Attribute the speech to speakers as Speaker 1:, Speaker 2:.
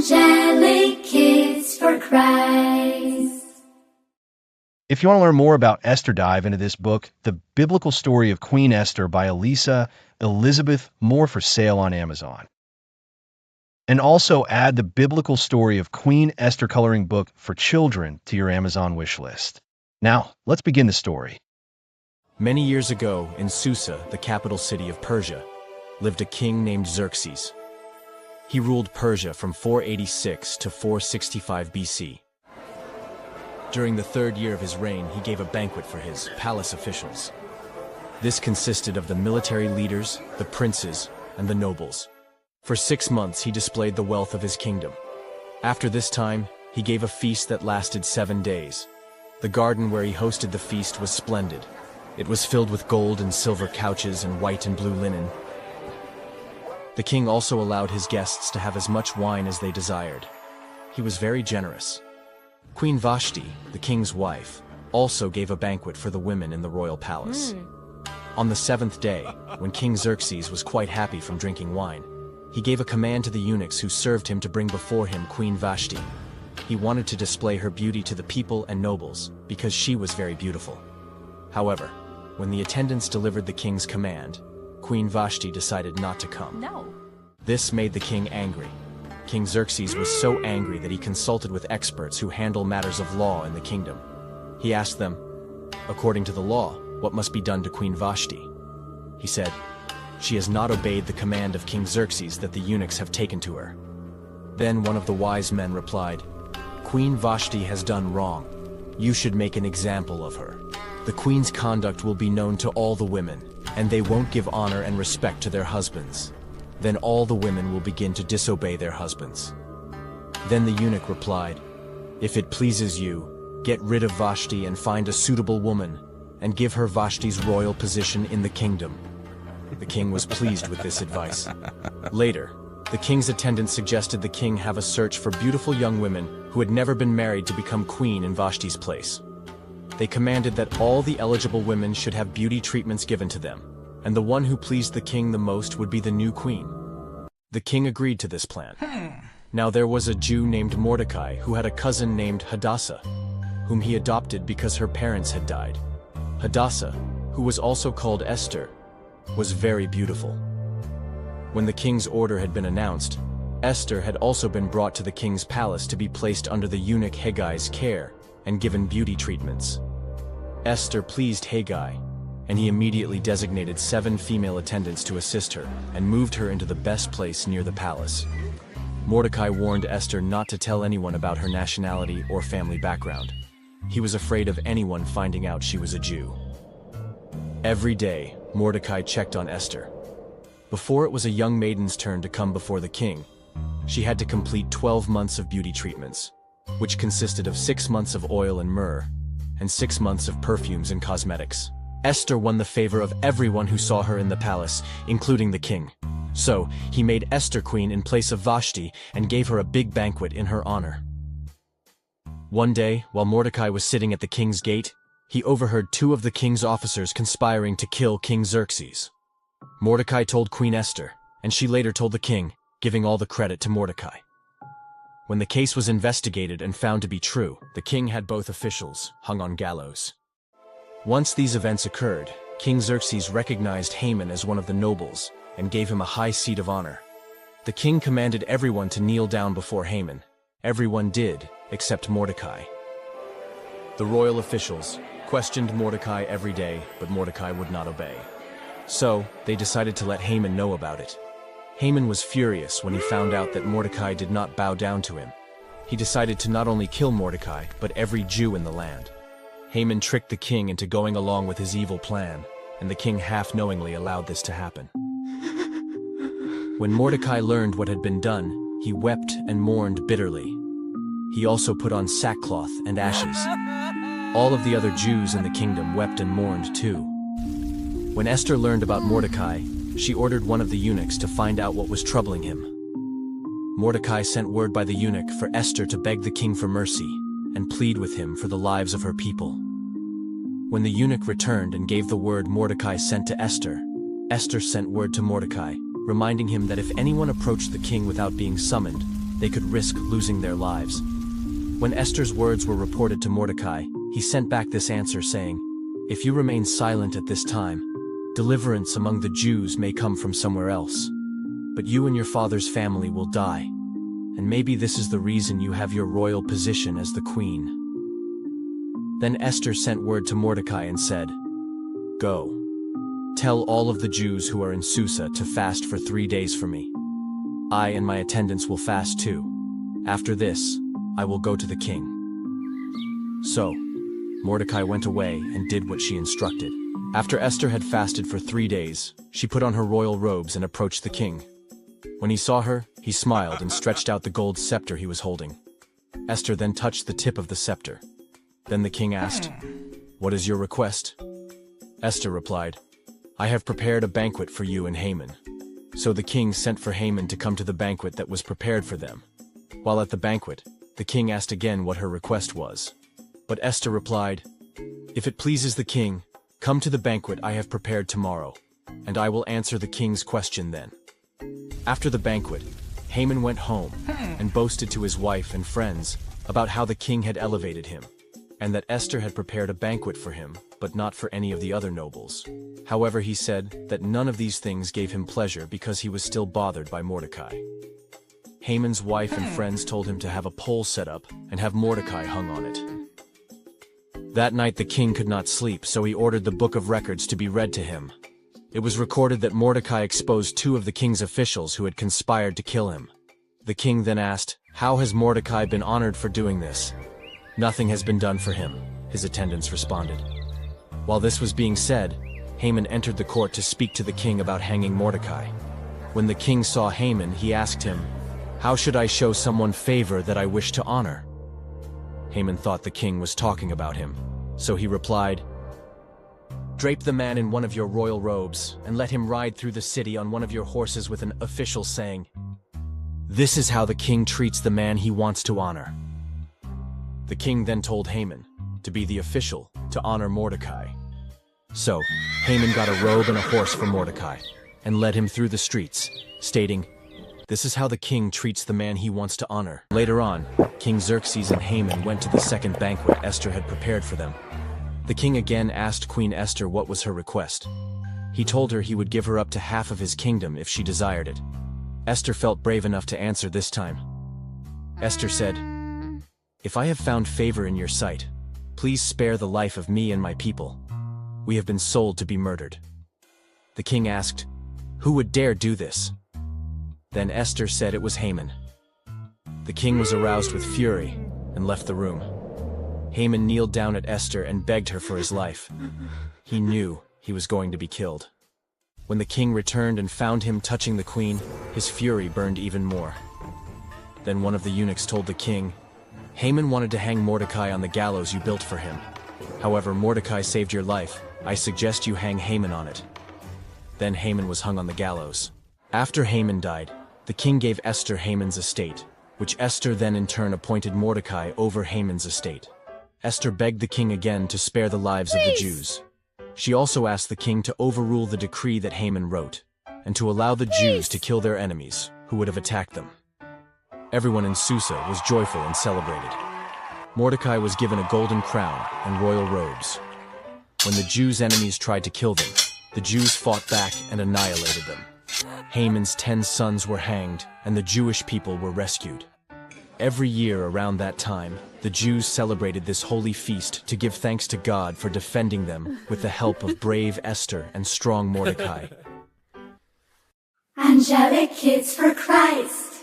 Speaker 1: Angelic Kids for Christ.
Speaker 2: If you want to learn more about Esther, dive into this book, The Biblical Story of Queen Esther by Elisa Elizabeth Moore, for sale on Amazon. And also add The Biblical Story of Queen Esther coloring book for children to your Amazon wish list. Now, let's begin the story.
Speaker 3: Many years ago, in Susa, the capital city of Persia, lived a king named Xerxes. He ruled Persia from 486 to 465 BC. During the third year of his reign, he gave a banquet for his palace officials. This consisted of the military leaders, the princes, and the nobles. For 6 months, he displayed the wealth of his kingdom. After this time, he gave a feast that lasted 7 days. The garden where he hosted the feast was splendid. It was filled with gold and silver couches and white and blue linen. The king also allowed his guests to have as much wine as they desired. He was very generous. Queen Vashti, the king's wife, also gave a banquet for the women in the royal palace. On the 7th day, when King Xerxes was quite happy from drinking wine, he gave a command to the eunuchs who served him to bring before him Queen Vashti. He wanted to display her beauty to the people and nobles, because she was very beautiful. However, when the attendants delivered the king's command, Queen Vashti decided not to come.
Speaker 4: No.
Speaker 3: This made the king angry. King Xerxes was so angry that he consulted with experts who handle matters of law in the kingdom. He asked them, according to the law, what must be done to Queen Vashti? He said, "She has not obeyed the command of King Xerxes that the eunuchs have taken to her." Then one of the wise men replied, "Queen Vashti has done wrong. You should make an example of her. The queen's conduct will be known to all the women, and they won't give honor and respect to their husbands. Then all the women will begin to disobey their husbands." Then the eunuch replied, "If it pleases you, get rid of Vashti and find a suitable woman, and give her Vashti's royal position in the kingdom." The king was pleased with this advice. Later, the king's attendants suggested the king have a search for beautiful young women who had never been married to become queen in Vashti's place. They commanded that all the eligible women should have beauty treatments given to them, and the one who pleased the king the most would be the new queen. The king agreed to this plan. Now there was a Jew named Mordecai who had a cousin named Hadassah, whom he adopted because her parents had died. Hadassah, who was also called Esther, was very beautiful. When the king's order had been announced, Esther had also been brought to the king's palace to be placed under the eunuch Hagai's care and given beauty treatments. Esther pleased Haggai, and he immediately designated 7 female attendants to assist her and moved her into the best place near the palace. Mordecai warned Esther not to tell anyone about her nationality or family background. He was afraid of anyone finding out she was a Jew. Every day, Mordecai checked on Esther. Before it was a young maiden's turn to come before the king, she had to complete 12 months of beauty treatments, which consisted of 6 months of oil and myrrh, and 6 months of perfumes and cosmetics. Esther won the favor of everyone who saw her in the palace, including the king. So, he made Esther queen in place of Vashti and gave her a big banquet in her honor. One day, while Mordecai was sitting at the king's gate, he overheard 2 of the king's officers conspiring to kill King Xerxes. Mordecai told Queen Esther, and she later told the king, giving all the credit to Mordecai. When the case was investigated and found to be true, the king had both officials hung on gallows. Once these events occurred, King Xerxes recognized Haman as one of the nobles and gave him a high seat of honor. The king commanded everyone to kneel down before Haman. Everyone did, except Mordecai. The royal officials questioned Mordecai every day, but Mordecai would not obey. So, they decided to let Haman know about it. Haman was furious when he found out that Mordecai did not bow down to him. He decided to not only kill Mordecai, but every Jew in the land. Haman tricked the king into going along with his evil plan, and the king half-knowingly allowed this to happen. When Mordecai learned what had been done, he wept and mourned bitterly. He also put on sackcloth and ashes. All of the other Jews in the kingdom wept and mourned too. When Esther learned about Mordecai, she ordered one of the eunuchs to find out what was troubling him. Mordecai sent word by the eunuch for Esther to beg the king for mercy and plead with him for the lives of her people. When the eunuch returned and gave the word Mordecai sent to Esther, Esther sent word to Mordecai, reminding him that if anyone approached the king without being summoned, they could risk losing their lives. When Esther's words were reported to Mordecai, he sent back this answer saying, "If you remain silent at this time, deliverance among the Jews may come from somewhere else. But you and your father's family will die, and maybe this is the reason you have your royal position as the queen." Then Esther sent word to Mordecai and said, "Go. Tell all of the Jews who are in Susa to fast for 3 days for me. I and my attendants will fast too. After this, I will go to the king." So, Mordecai went away and did what she instructed. After Esther had fasted for 3 days, she put on her royal robes and approached the king. When he saw her, he smiled and stretched out the gold scepter he was holding. Esther then touched the tip of the scepter. Then the king asked, "What is your request?" Esther replied, "I have prepared a banquet for you and Haman." So the king sent for Haman to come to the banquet that was prepared for them. While at the banquet, the king asked again what her request was. But Esther replied, "If it pleases the king, come to the banquet I have prepared tomorrow, and I will answer the king's question then." After the banquet, Haman went home and boasted to his wife and friends about how the king had elevated him, and that Esther had prepared a banquet for him, but not for any of the other nobles. However, he said that none of these things gave him pleasure because he was still bothered by Mordecai. Haman's wife and friends told him to have a pole set up and have Mordecai hung on it. That night the king could not sleep, so he ordered the book of records to be read to him. It was recorded that Mordecai exposed 2 of the king's officials who had conspired to kill him. The king then asked, "How has Mordecai been honored for doing this?" "Nothing has been done for him," his attendants responded. While this was being said, Haman entered the court to speak to the king about hanging Mordecai. When the king saw Haman, he asked him, "How should I show someone favor that I wish to honor?" Haman thought the king was talking about him, so he replied, "Drape the man in one of your royal robes, and let him ride through the city on one of your horses with an official saying, 'This is how the king treats the man he wants to honor.'" The king then told Haman to be the official to honor Mordecai. So, Haman got a robe and a horse for Mordecai, and led him through the streets, stating, "This is how the king treats the man he wants to honor." Later on, King Xerxes and Haman went to the second banquet Esther had prepared for them. The king again asked Queen Esther what was her request. He told her he would give her up to half of his kingdom if she desired it. Esther felt brave enough to answer this time. Esther said, "If I have found favor in your sight, please spare the life of me and my people. We have been sold to be murdered." The king asked, "Who would dare do this?" Then Esther said it was Haman. The king was aroused with fury and left the room. Haman kneeled down at Esther and begged her for his life. He knew he was going to be killed. When the king returned and found him touching the queen, his fury burned even more. Then one of the eunuchs told the king, "Haman wanted to hang Mordecai on the gallows you built for him. However, Mordecai saved your life. I suggest you hang Haman on it." Then Haman was hung on the gallows. After Haman died, the king gave Esther Haman's estate, which Esther then in turn appointed Mordecai over Haman's estate. Esther begged the king again to spare the lives of the Jews. She also asked the king to overrule the decree that Haman wrote, and to allow the Jews to kill their enemies, who would have attacked them. Everyone in Susa was joyful and celebrated. Mordecai was given a golden crown and royal robes. When the Jews' enemies tried to kill them, the Jews fought back and annihilated them. Haman's 10 sons were hanged, and the Jewish people were rescued. Every year around that time, the Jews celebrated this holy feast to give thanks to God for defending them with the help of brave Esther and strong Mordecai.
Speaker 1: Angelic Kids for Christ.